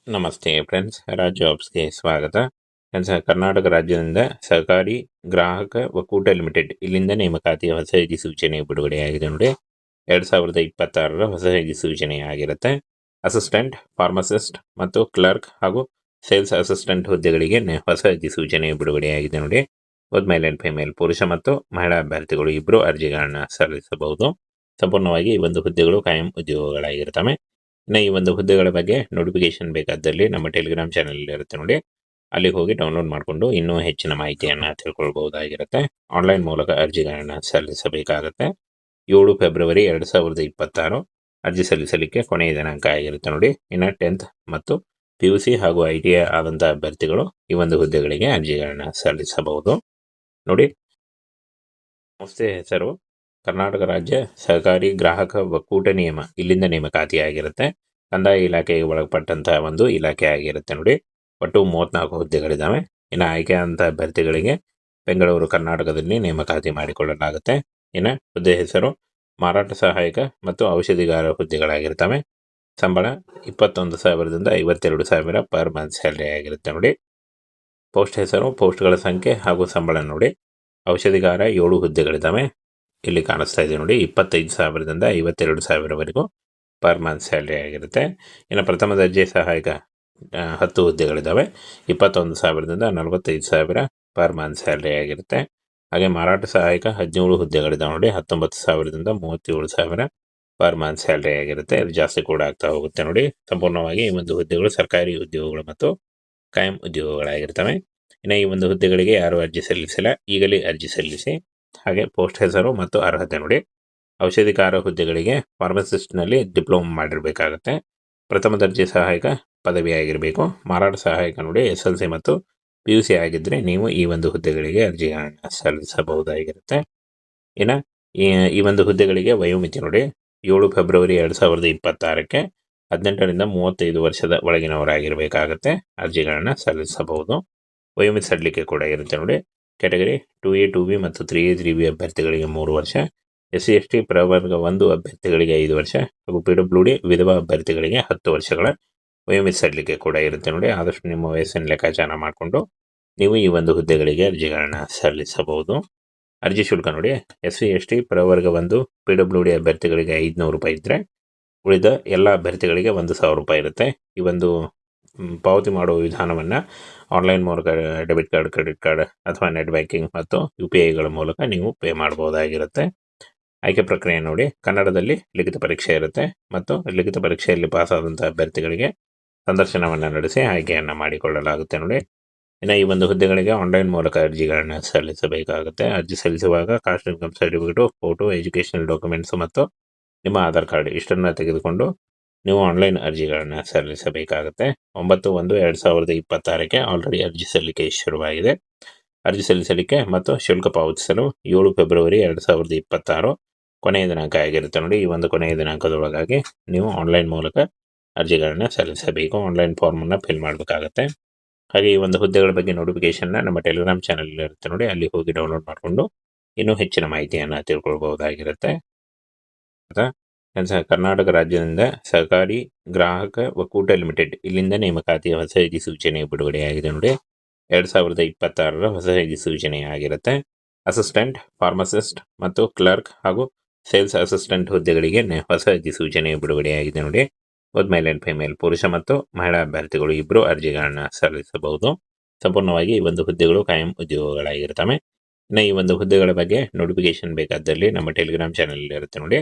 ನಮಸ್ತೆ ಫ್ರೆಂಡ್ಸ್, ರಾಜ್ ಜಾಬ್ಸ್ಗೆ ಸ್ವಾಗತ. ಫ್ರೆಂಡ್ಸ್, ಕರ್ನಾಟಕ ರಾಜ್ಯದಿಂದ ಸಹಕಾರಿ ಗ್ರಾಹಕ ಒಕ್ಕೂಟ ಲಿಮಿಟೆಡ್ ಇಲ್ಲಿಂದ ನೇಮಕಾತಿಯ ಹೊಸ ಅಧಿಸೂಚನೆ ಬಿಡುಗಡೆಯಾಗಿದೆ ನೋಡಿ. 2026 ಹೊಸ ಅಧಿಸೂಚನೆ ಆಗಿರುತ್ತೆ. ಅಸಿಸ್ಟೆಂಟ್, ಫಾರ್ಮಸಿಸ್ಟ್ ಮತ್ತು ಕ್ಲರ್ಕ್ ಹಾಗೂ ಸೇಲ್ಸ್ ಅಸಿಸ್ಟೆಂಟ್ ಹುದ್ದೆಗಳಿಗೆ ಹೊಸ ಅಧಿಸೂಚನೆ ಬಿಡುಗಡೆಯಾಗಿದೆ ನೋಡಿ. ಮೇಲ್ ಅಂಡ್ ಫಿಮೇಲ್, ಪುರುಷ ಮತ್ತು ಮಹಿಳಾ ಅಭ್ಯರ್ಥಿಗಳು ಇಬ್ಬರು ಅರ್ಜಿಗಳನ್ನು ಸಲ್ಲಿಸಬಹುದು. ಸಂಪೂರ್ಣವಾಗಿ ಈ ಒಂದು ಹುದ್ದೆಗಳು ಕಾಯಂ ಉದ್ಯೋಗಗಳಾಗಿರ್ತವೆ. ಇನ್ನು ಈ ಒಂದು ಹುದ್ದೆಗಳ ಬಗ್ಗೆ ನೋಟಿಫಿಕೇಶನ್ ಬೇಕಾದಲ್ಲಿ ನಮ್ಮ ಟೆಲಿಗ್ರಾಮ್ ಚಾನಲ್ ಇರುತ್ತೆ ನೋಡಿ, ಅಲ್ಲಿಗೆ ಹೋಗಿ ಡೌನ್ಲೋಡ್ ಮಾಡಿಕೊಂಡು ಇನ್ನೂ ಹೆಚ್ಚಿನ ಮಾಹಿತಿಯನ್ನು ತಿಳ್ಕೊಳ್ಬಹುದಾಗಿರುತ್ತೆ. ಆನ್ಲೈನ್ ಮೂಲಕ ಅರ್ಜಿಗಳನ್ನು ಸಲ್ಲಿಸಬೇಕಾಗುತ್ತೆ. 7 ಫೆಬ್ರವರಿ 2026 ಅರ್ಜಿ ಸಲ್ಲಿಸಲಿಕ್ಕೆ ಕೊನೆಯ ದಿನಾಂಕ ಆಗಿರುತ್ತೆ ನೋಡಿ. ಇನ್ನು 10th ಮತ್ತು PUC ಹಾಗೂ ITI ಆದಂಥ ಅಭ್ಯರ್ಥಿಗಳು ಈ ಒಂದು ಹುದ್ದೆಗಳಿಗೆ ಅರ್ಜಿಗಳನ್ನು ಸಲ್ಲಿಸಬಹುದು ನೋಡಿ. ಸಂಸ್ಥೆ ಹೆಸರು ಕರ್ನಾಟಕ ರಾಜ್ಯ ಸಹಕಾರಿ ಗ್ರಾಹಕ ಒಕ್ಕೂಟ ನಿಯಮ, ಇಲ್ಲಿಂದ ನೇಮಕಾತಿಯಾಗಿರುತ್ತೆ. ಕಂದಾಯ ಇಲಾಖೆಗೆ ಒಳಪಟ್ಟಂತಹ ಒಂದು ಇಲಾಖೆ ಆಗಿರುತ್ತೆ ನೋಡಿ. ಒಟ್ಟು 34 ಹುದ್ದೆಗಳಿದ್ದಾವೆ. ಇನ್ನು ಆಯ್ಕೆಯಾದಂಥ ಅಭ್ಯರ್ಥಿಗಳಿಗೆ ಬೆಂಗಳೂರು ಕರ್ನಾಟಕದಲ್ಲಿ ನೇಮಕಾತಿ ಮಾಡಿಕೊಳ್ಳಲಾಗುತ್ತೆ. ಇನ್ನು ಹುದ್ದೆ ಹೆಸರು ಮಾರಾಟ ಸಹಾಯಕ ಮತ್ತು ಔಷಧಿಗಾರ ಹುದ್ದೆಗಳಾಗಿರ್ತವೆ. ಸಂಬಳ 21,000ದಿಂದ 52,000 ಪರ್ ಮಂತ್ ಸ್ಯಾಲರಿ ಆಗಿರುತ್ತೆ ನೋಡಿ. ಪೋಸ್ಟ್ ಹೆಸರು, ಪೋಸ್ಟ್ಗಳ ಸಂಖ್ಯೆ ಹಾಗೂ ಸಂಬಳ ನೋಡಿ. ಔಷಧಿಗಾರ 7 ಹುದ್ದೆಗಳಿದ್ದಾವೆ, ಇಲ್ಲಿ ಕಾಣಿಸ್ತಾ ಇದೆ ನೋಡಿ. 25,000ದಿಂದ 52,000ವರೆಗೂ ಪರ್ ಮಂತ್ ಸ್ಯಾಲರಿ ಆಗಿರುತ್ತೆ. ಇನ್ನು ಪ್ರಥಮ ದರ್ಜೆ ಸಹಾಯಕ 10 ಹುದ್ದೆಗಳಿದ್ದಾವೆ, 21,000ದಿಂದ 45,000 ಪರ್ ಮಂತ್ ಸ್ಯಾಲರಿ ಆಗಿರುತ್ತೆ. ಹಾಗೆ ಮಾರಾಟ ಸಹಾಯಕ 17 ಹುದ್ದೆಗಳಿದ್ದಾವೆ ನೋಡಿ, 19,000ದಿಂದ 37,000 ಪರ್ ಮಂತ್ ಸ್ಯಾಲರಿ ಆಗಿರುತ್ತೆ. ಇದು ಜಾಸ್ತಿ ಕೂಡ ಆಗ್ತಾ ಹೋಗುತ್ತೆ ನೋಡಿ. ಸಂಪೂರ್ಣವಾಗಿ ಈ ಒಂದು ಹುದ್ದೆಗಳು ಸರ್ಕಾರಿ ಉದ್ಯೋಗಗಳು ಮತ್ತು ಕಾಯಂ ಉದ್ಯೋಗಗಳಾಗಿರ್ತವೆ. ಇನ್ನು ಈ ಒಂದು ಹುದ್ದೆಗಳಿಗೆ ಯಾರು ಅರ್ಜಿ ಸಲ್ಲಿಸಿಲ್ಲ, ಈಗಲೇ ಅರ್ಜಿ ಸಲ್ಲಿಸಿ. ಹಾಗೆ ಪೋಸ್ಟ್ ಹೆಸರು ಮತ್ತು ಅರ್ಹತೆ ನೋಡಿ. ಔಷಧಿಕಾರ ಹುದ್ದೆಗಳಿಗೆ ಫಾರ್ಮಸಿಸ್ಟ್ನಲ್ಲಿ ಡಿಪ್ಲೊಮಾ ಮಾಡಿರಬೇಕಾಗುತ್ತೆ. ಪ್ರಥಮ ದರ್ಜೆ ಸಹಾಯಕ ಪದವಿ ಆಗಿರಬೇಕು. ಮಾರಾಟ ಸಹಾಯಕ ನೋಡಿ SLC ಮತ್ತು PUC ಆಗಿದ್ದರೆ ನೀವು ಈ ಒಂದು ಹುದ್ದೆಗಳಿಗೆ ಅರ್ಜಿಗಳನ್ನು ಸಲ್ಲಿಸಬಹುದಾಗಿರುತ್ತೆ. ಇನ್ನು ಈ ಒಂದು ಹುದ್ದೆಗಳಿಗೆ ವಯೋಮಿತಿ ನೋಡಿ. 7 ಫೆಬ್ರವರಿ 2026ಕ್ಕೆ 18ರಿಂದ 35 ವರ್ಷದ ಒಳಗಿನವರಾಗಿರಬೇಕಾಗತ್ತೆ ಅರ್ಜಿಗಳನ್ನು ಸಲ್ಲಿಸಬಹುದು. ವಯೋಮಿತಿ ಸಡಿಲಿಕೆ ಕೂಡ ಇರುತ್ತೆ ನೋಡಿ. ಕ್ಯಾಟಗರಿ 2A 2B ಮತ್ತು 3A 3B ಅಭ್ಯರ್ಥಿಗಳಿಗೆ 3 ವರ್ಷ, SC ST ಪ್ರವರ್ಗ 1 ಅಭ್ಯರ್ಥಿಗಳಿಗೆ 5 ವರ್ಷ ಹಾಗೂ PWD ವಿಧವಾ ಅಭ್ಯರ್ಥಿಗಳಿಗೆ 10 ವರ್ಷಗಳ ವಯೋಮಿತಿ ಸಡಿಲಿಕೆ ಕೂಡ ಇರುತ್ತೆ ನೋಡಿ. ಆದಷ್ಟು ನಿಮ್ಮ ವಯಸ್ಸನ್ನು ಲೆಕ್ಕಾಚಾರ ಮಾಡಿಕೊಂಡು ನೀವು ಈ ಒಂದು ಹುದ್ದೆಗಳಿಗೆ ಅರ್ಜಿಗಳನ್ನು ಸಲ್ಲಿಸಬಹುದು. ಅರ್ಜಿ ಶುಲ್ಕ ನೋಡಿ. SC ST ಪ್ರವರ್ಗ 1 PWD ಅಭ್ಯರ್ಥಿಗಳಿಗೆ 500 ರೂಪಾಯಿ ಇದ್ದರೆ, ಉಳಿದ ಎಲ್ಲ ಅಭ್ಯರ್ಥಿಗಳಿಗೆ 1,000 ರೂಪಾಯಿ ಇರುತ್ತೆ. ಈ ಒಂದು ಪಾವತಿ ಮಾಡುವ ವಿಧಾನವನ್ನು ಆನ್ಲೈನ್ ಮೂಲಕ ಡೆಬಿಟ್ ಕಾರ್ಡ್, ಕ್ರೆಡಿಟ್ ಕಾರ್ಡ್ ಅಥವಾ ನೆಟ್ ಬ್ಯಾಂಕಿಂಗ್ ಮತ್ತು UPIಗಳ ಮೂಲಕ ನೀವು ಪೇ ಮಾಡಬಹುದಾಗಿರುತ್ತೆ. ಆಯ್ಕೆ ಪ್ರಕ್ರಿಯೆ ನೋಡಿ. ಕನ್ನಡದಲ್ಲಿ ಲಿಖಿತ ಪರೀಕ್ಷೆ ಇರುತ್ತೆ ಮತ್ತು ಲಿಖಿತ ಪರೀಕ್ಷೆಯಲ್ಲಿ ಪಾಸ್ ಆದಂಥ ಅಭ್ಯರ್ಥಿಗಳಿಗೆ ಸಂದರ್ಶನವನ್ನು ನಡೆಸಿ ಆಯ್ಕೆಯನ್ನು ಮಾಡಿಕೊಳ್ಳಲಾಗುತ್ತೆ ನೋಡಿ. ಇನ್ನು ಈ ಒಂದು ಹುದ್ದೆಗಳಿಗೆ ಆನ್ಲೈನ್ ಮೂಲಕ ಅರ್ಜಿಗಳನ್ನು ಸಲ್ಲಿಸಬೇಕಾಗುತ್ತೆ. ಅರ್ಜಿ ಸಲ್ಲಿಸುವಾಗ caste income certificate, photo, educational documents ಮತ್ತು ನಿಮ್ಮ ಆಧಾರ್ ಕಾರ್ಡ್ ಇಷ್ಟನ್ನು ತೆಗೆದುಕೊಂಡು ನೀವು ಆನ್ಲೈನ್ ಅರ್ಜಿಗಳನ್ನು ಸಲ್ಲಿಸಬೇಕಾಗುತ್ತೆ. 9/1/2026ಕ್ಕೆ ಆಲ್ರೆಡಿ ಅರ್ಜಿ ಸಲ್ಲಿಕೆ ಶುರುವಾಗಿದೆ. ಅರ್ಜಿ ಸಲ್ಲಿಸಲಿಕ್ಕೆ ಮತ್ತು ಶುಲ್ಕ ಪಾವತಿಸಲು 7 ಫೆಬ್ರವರಿ 2026 ಕೊನೆಯ ದಿನಾಂಕ ಆಗಿರುತ್ತೆ ನೋಡಿ. ಈ ಒಂದು ಕೊನೆಯ ದಿನಾಂಕದೊಳಗಾಗಿ ನೀವು ಆನ್ಲೈನ್ ಮೂಲಕ ಅರ್ಜಿಗಳನ್ನು ಸಲ್ಲಿಸಬೇಕು. ಆನ್ಲೈನ್ ಫಾರ್ಮನ್ನು ಫಿಲ್ ಮಾಡಬೇಕಾಗತ್ತೆ. ಹಾಗೆ ಈ ಒಂದು ಹುದ್ದೆಗಳ ಬಗ್ಗೆ ನೋಟಿಫಿಕೇಶನ್ನ ನಮ್ಮ ಟೆಲಿಗ್ರಾಮ್ ಚಾನಲ್ ಇರುತ್ತೆ ನೋಡಿ, ಅಲ್ಲಿ ಹೋಗಿ ಡೌನ್ಲೋಡ್ ಮಾಡಿಕೊಂಡು ಇನ್ನೂ ಹೆಚ್ಚಿನ ಮಾಹಿತಿಯನ್ನು ತಿಳ್ಕೊಳ್ಬಹುದಾಗಿರುತ್ತೆ. ಕರ್ನಾಟಕ ರಾಜ್ಯದಿಂದ ಸಹಕಾರಿ ಗ್ರಾಹಕ ಒಕ್ಕೂಟ ಲಿಮಿಟೆಡ್ ಇಲ್ಲಿಂದ ನೇಮಕಾತಿಯ ಹೊಸ ಅಧಿಸೂಚನೆ ಬಿಡುಗಡೆಯಾಗಿದೆ ನೋಡಿ. 2026 ಹೊಸ ಅಧಿಸೂಚನೆ ಆಗಿರುತ್ತೆ. ಅಸಿಸ್ಟೆಂಟ್, ಫಾರ್ಮಸಿಸ್ಟ್ ಮತ್ತು ಕ್ಲರ್ಕ್ ಹಾಗೂ ಸೇಲ್ಸ್ ಅಸಿಸ್ಟೆಂಟ್ ಹುದ್ದೆಗಳಿಗೆ ಹೊಸ ಅಧಿಸೂಚನೆ ಬಿಡುಗಡೆಯಾಗಿದೆ ನೋಡಿ. ಮೇಲ್ ಅಂಡ್ ಫಿಮೇಲ್, ಪುರುಷ ಮತ್ತು ಮಹಿಳಾ ಅಭ್ಯರ್ಥಿಗಳು ಇಬ್ಬರು ಅರ್ಜಿಗಳನ್ನು ಸಲ್ಲಿಸಬಹುದು. ಸಂಪೂರ್ಣವಾಗಿ ಈ ಒಂದು ಹುದ್ದೆಗಳು ಕಾಯಂ ಉದ್ಯೋಗಗಳಾಗಿರ್ತವೆ. ಇನ್ನು ಈ ಒಂದು ಹುದ್ದೆಗಳ ಬಗ್ಗೆ ನೋಟಿಫಿಕೇಶನ್ ಬೇಕಾದಲ್ಲಿ ನಮ್ಮ ಟೆಲಿಗ್ರಾಮ್ ಚಾನಲ್ ಇರುತ್ತೆ ನೋಡಿ,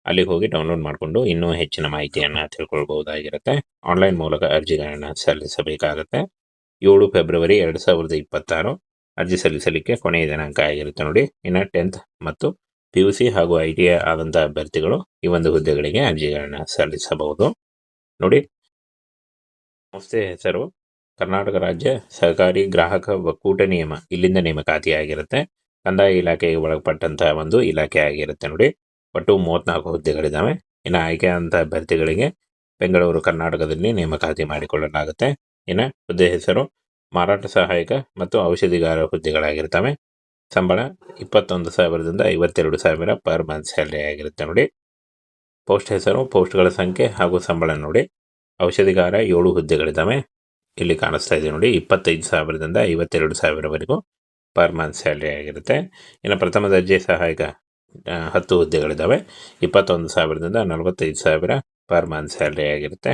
ಅಲ್ಲಿಗೆ ಹೋಗಿ ಡೌನ್ಲೋಡ್ ಮಾಡಿಕೊಂಡು ಇನ್ನೂ ಹೆಚ್ಚಿನ ಮಾಹಿತಿಯನ್ನು ತಿಳ್ಕೊಳ್ಬಹುದಾಗಿರುತ್ತೆ. ಆನ್ಲೈನ್ ಮೂಲಕ ಅರ್ಜಿಗಳನ್ನು ಸಲ್ಲಿಸಬೇಕಾಗುತ್ತೆ. 7 ಫೆಬ್ರವರಿ 2026 ಅರ್ಜಿ ಸಲ್ಲಿಸಲಿಕ್ಕೆ ಕೊನೆಯ ದಿನಾಂಕ ಆಗಿರುತ್ತೆ ನೋಡಿ. ಇನ್ನು 10th ಮತ್ತು PUC ಹಾಗೂ ITI ಆದಂಥ ಅಭ್ಯರ್ಥಿಗಳು ಈ ಒಂದು ಹುದ್ದೆಗಳಿಗೆ ಅರ್ಜಿಗಳನ್ನು ಸಲ್ಲಿಸಬಹುದು ನೋಡಿ. ಸಂಸ್ಥೆ ಹೆಸರು ಕರ್ನಾಟಕ ರಾಜ್ಯ ಸಹಕಾರಿ ಗ್ರಾಹಕ ಒಕ್ಕೂಟ ನಿಯಮ, ಇಲ್ಲಿಂದ ನೇಮಕಾತಿಯಾಗಿರುತ್ತೆ. ಕಂದಾಯ ಇಲಾಖೆಗೆ ಒಳಪಟ್ಟಂತಹ ಒಂದು ಇಲಾಖೆ ಆಗಿರುತ್ತೆ ನೋಡಿ. ಒಟ್ಟು 34 ಹುದ್ದೆಗಳಿದ್ದಾವೆ. ಇನ್ನು ಆಯ್ಕೆಯಾದಂಥ ಅಭ್ಯರ್ಥಿಗಳಿಗೆ ಬೆಂಗಳೂರು ಕರ್ನಾಟಕದಲ್ಲಿ ನೇಮಕಾತಿ ಮಾಡಿಕೊಳ್ಳಲಾಗುತ್ತೆ. ಇನ್ನು ಹುದ್ದೆ ಹೆಸರು ಮಾರಾಟ ಸಹಾಯಕ ಮತ್ತು ಔಷಧಿಗಾರ ಹುದ್ದೆಗಳಾಗಿರ್ತವೆ. ಸಂಬಳ 21,000ದಿಂದ 52,000 ಪರ್ ಮಂತ್ ಸ್ಯಾಲರಿ ಆಗಿರುತ್ತೆ ನೋಡಿ. ಪೋಸ್ಟ್ ಹೆಸರು, ಪೋಸ್ಟ್ಗಳ ಸಂಖ್ಯೆ ಹಾಗೂ ಸಂಬಳ ನೋಡಿ. ಔಷಧಿಗಾರ 7 ಹುದ್ದೆಗಳಿದ್ದಾವೆ. ಇಲ್ಲಿ ಕಾಣಿಸ್ತಾ ಇದೆ ನೋಡಿ, 25,000ದಿಂದ 52,000ವರೆಗೂ ಪರ್ ಮಂತ್ ಸ್ಯಾಲ್ರಿ ಆಗಿರುತ್ತೆ. ಇನ್ನು ಪ್ರಥಮ ದರ್ಜೆ ಸಹಾಯಕ 10 ಹುದ್ದೆಗಳಿದ್ದಾವೆ. 21,000ದಿಂದ 45,000 ಪರ್ ಮಂತ್ ಸ್ಯಾಲ್ರಿ ಆಗಿರುತ್ತೆ.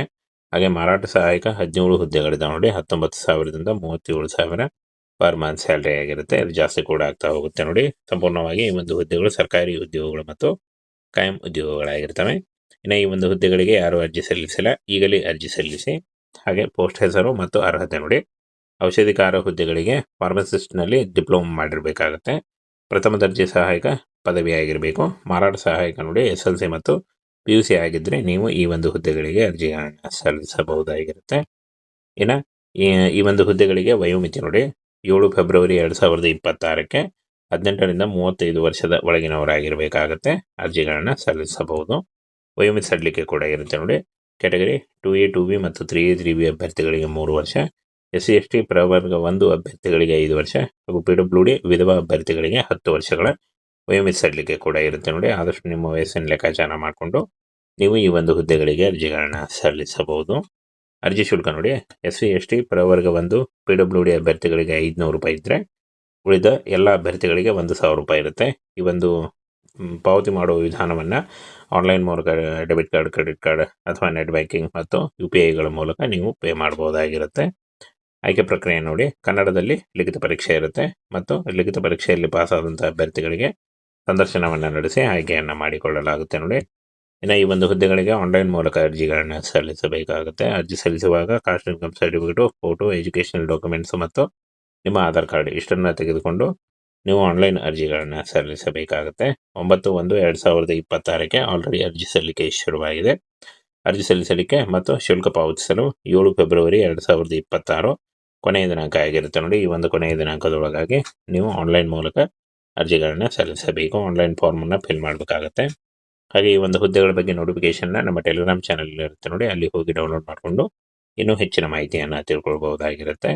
ಹಾಗೆ ಮಾರಾಟ ಸಹಾಯಕ 17 ಹುದ್ದೆಗಳಿದ್ದಾವೆ ನೋಡಿ, 19,000ದಿಂದ 37,000 ಪರ್ ಮಂತ್ ಸ್ಯಾಲ್ರಿ ಆಗಿರುತ್ತೆ. ಇದು ಜಾಸ್ತಿ ಕೂಡ ಆಗ್ತಾ ಹೋಗುತ್ತೆ ನೋಡಿ. ಸಂಪೂರ್ಣವಾಗಿ ಈ ಒಂದು ಹುದ್ದೆಗಳು ಸರ್ಕಾರಿ ಉದ್ಯೋಗಗಳು ಮತ್ತು ಕಾಯಂ ಉದ್ಯೋಗಗಳಾಗಿರ್ತವೆ. ಇನ್ನು ಈ ಒಂದು ಹುದ್ದೆಗಳಿಗೆ ಯಾರು ಅರ್ಜಿ ಸಲ್ಲಿಸಿಲ್ಲ, ಈಗಲೇ ಅರ್ಜಿ ಸಲ್ಲಿಸಿ. ಹಾಗೆ ಪೋಸ್ಟ್ ಹೆಸರು ಮತ್ತು ಅರ್ಹತೆ ನೋಡಿ. ಔಷಧಿಕಾರ ಹುದ್ದೆಗಳಿಗೆ ಫಾರ್ಮಸಿಸ್ಟ್ನಲ್ಲಿ ಡಿಪ್ಲೊಮಾ ಮಾಡಿರಬೇಕಾಗತ್ತೆ. ಪ್ರಥಮ ದರ್ಜೆ ಸಹಾಯಕ ಪದವಿ ಆಗಿರಬೇಕು. ಮಾರಾಟ ಸಹಾಯಕ ನೋಡಿ SLC ಮತ್ತು PUC ಆಗಿದ್ದರೆ ನೀವು ಈ ಒಂದು ಹುದ್ದೆಗಳಿಗೆ ಅರ್ಜಿಗಳನ್ನು ಸಲ್ಲಿಸಬಹುದಾಗಿರುತ್ತೆ. ಇನ್ನು ಈ ಒಂದು ಹುದ್ದೆಗಳಿಗೆ ವಯೋಮಿತಿ ನೋಡಿ, 7 ಫೆಬ್ರವರಿ 2026ಕ್ಕೆ 18ರಿಂದ 35 ವರ್ಷದ ಒಳಗಿನವರಾಗಿರಬೇಕಾಗತ್ತೆ. ಅರ್ಜಿಗಳನ್ನು ಸಲ್ಲಿಸಬಹುದು. ವಯೋಮಿತಿ ಸಡಿಲಿಕೆ ಕೂಡ ಇರುತ್ತೆ ನೋಡಿ. ಕ್ಯಾಟಗರಿ 2A 2B ಮತ್ತು 3A 3B ಅಭ್ಯರ್ಥಿಗಳಿಗೆ 3 ವರ್ಷ, SC ST ಪ್ರವರ್ಗ 1 ಅಭ್ಯರ್ಥಿಗಳಿಗೆ 5 ವರ್ಷ ಹಾಗೂ PWD ವಿಧವಾ ಅಭ್ಯರ್ಥಿಗಳಿಗೆ 10 ವರ್ಷಗಳ ವಯೋಮಿತಿ ಸಡಿಲಿಕೆ ಕೂಡ ಇರುತ್ತೆ ನೋಡಿ. ಆದಷ್ಟು ನಿಮ್ಮ ವಯಸ್ಸನ್ನು ಲೆಕ್ಕಾಚಾರ ಮಾಡಿಕೊಂಡು ನೀವು ಈ ಒಂದು ಹುದ್ದೆಗಳಿಗೆ ಅರ್ಜಿಗಳನ್ನು ಸಲ್ಲಿಸಬಹುದು. ಅರ್ಜಿ ಶುಲ್ಕ ನೋಡಿ, SC ST ಪ್ರವರ್ಗ 1 PWD ಅಭ್ಯರ್ಥಿಗಳಿಗೆ 500 ರೂಪಾಯಿ ಇದ್ದರೆ ಉಳಿದ ಎಲ್ಲ ಅಭ್ಯರ್ಥಿಗಳಿಗೆ 1,000 ರೂಪಾಯಿ ಇರುತ್ತೆ. ಈ ಒಂದು ಪಾವತಿ ಮಾಡುವ ವಿಧಾನವನ್ನು ಆನ್ಲೈನ್ ಮೂಲಕ ಡೆಬಿಟ್ ಕಾರ್ಡ್, ಕ್ರೆಡಿಟ್ ಕಾರ್ಡ್ ಅಥವಾ ನೆಟ್ ಬ್ಯಾಂಕಿಂಗ್ ಮತ್ತು UPIಗಳ ಮೂಲಕ ನೀವು ಪೇ ಮಾಡಬಹುದಾಗಿರುತ್ತೆ. ಆಯ್ಕೆ ಪ್ರಕ್ರಿಯೆ ನೋಡಿ, ಕನ್ನಡದಲ್ಲಿ ಲಿಖಿತ ಪರೀಕ್ಷೆ ಇರುತ್ತೆ ಮತ್ತು ಲಿಖಿತ ಪರೀಕ್ಷೆಯಲ್ಲಿ ಪಾಸಾದಂಥ ಅಭ್ಯರ್ಥಿಗಳಿಗೆ ಸಂದರ್ಶನವನ್ನು ನಡೆಸಿ ಆಯ್ಕೆಯನ್ನು ಮಾಡಿಕೊಳ್ಳಲಾಗುತ್ತೆ ನೋಡಿ. ಇನ್ನು ಈ ಒಂದು ಹುದ್ದೆಗಳಿಗೆ ಆನ್ಲೈನ್ ಮೂಲಕ ಅರ್ಜಿಗಳನ್ನು ಸಲ್ಲಿಸಬೇಕಾಗುತ್ತೆ. ಅರ್ಜಿ ಸಲ್ಲಿಸುವಾಗ caste income certificate, photo, educational documents ಮತ್ತು ನಿಮ್ಮ ಆಧಾರ್ ಕಾರ್ಡ್ ಇಷ್ಟನ್ನು ತೆಗೆದುಕೊಂಡು ನೀವು ಆನ್ಲೈನ್ ಅರ್ಜಿಗಳನ್ನು ಸಲ್ಲಿಸಬೇಕಾಗುತ್ತೆ. 9/1/2026ಕ್ಕೆ ಆಲ್ರೆಡಿ ಅರ್ಜಿ ಸಲ್ಲಿಕೆ ಶುರುವಾಗಿದೆ. ಅರ್ಜಿ ಸಲ್ಲಿಸಲಿಕ್ಕೆ ಮತ್ತು ಶುಲ್ಕ ಪಾವತಿಸಲು 7 ಫೆಬ್ರವರಿ 2026 ಕೊನೆಯ ದಿನಾಂಕ ಆಗಿರುತ್ತೆ ನೋಡಿ. ಈ ಒಂದು ಕೊನೆಯ ದಿನಾಂಕದೊಳಗಾಗಿ ನೀವು ಆನ್ಲೈನ್ ಮೂಲಕ ಅರ್ಜಿಗಳನ್ನು ಸಲ್ಲಿಸಬೇಕು. ಆನ್ಲೈನ್ ಫಾರ್ಮನ್ನು ಫಿಲ್ ಮಾಡಬೇಕಾಗತ್ತೆ. ಹಾಗೆ ಈ ಒಂದು ಹುದ್ದೆಗಳ ಬಗ್ಗೆ ನೋಟಿಫಿಕೇಷನ್ನ ನಮ್ಮ ಟೆಲಿಗ್ರಾಮ್ ಚಾನಲ್ ಇರುತ್ತೆ ನೋಡಿ, ಅಲ್ಲಿ ಹೋಗಿ ಡೌನ್ಲೋಡ್ ಮಾಡಿಕೊಂಡು ಇನ್ನೂ ಹೆಚ್ಚಿನ ಮಾಹಿತಿಯನ್ನು ತಿಳ್ಕೊಳ್ಬಹುದಾಗಿರುತ್ತೆ.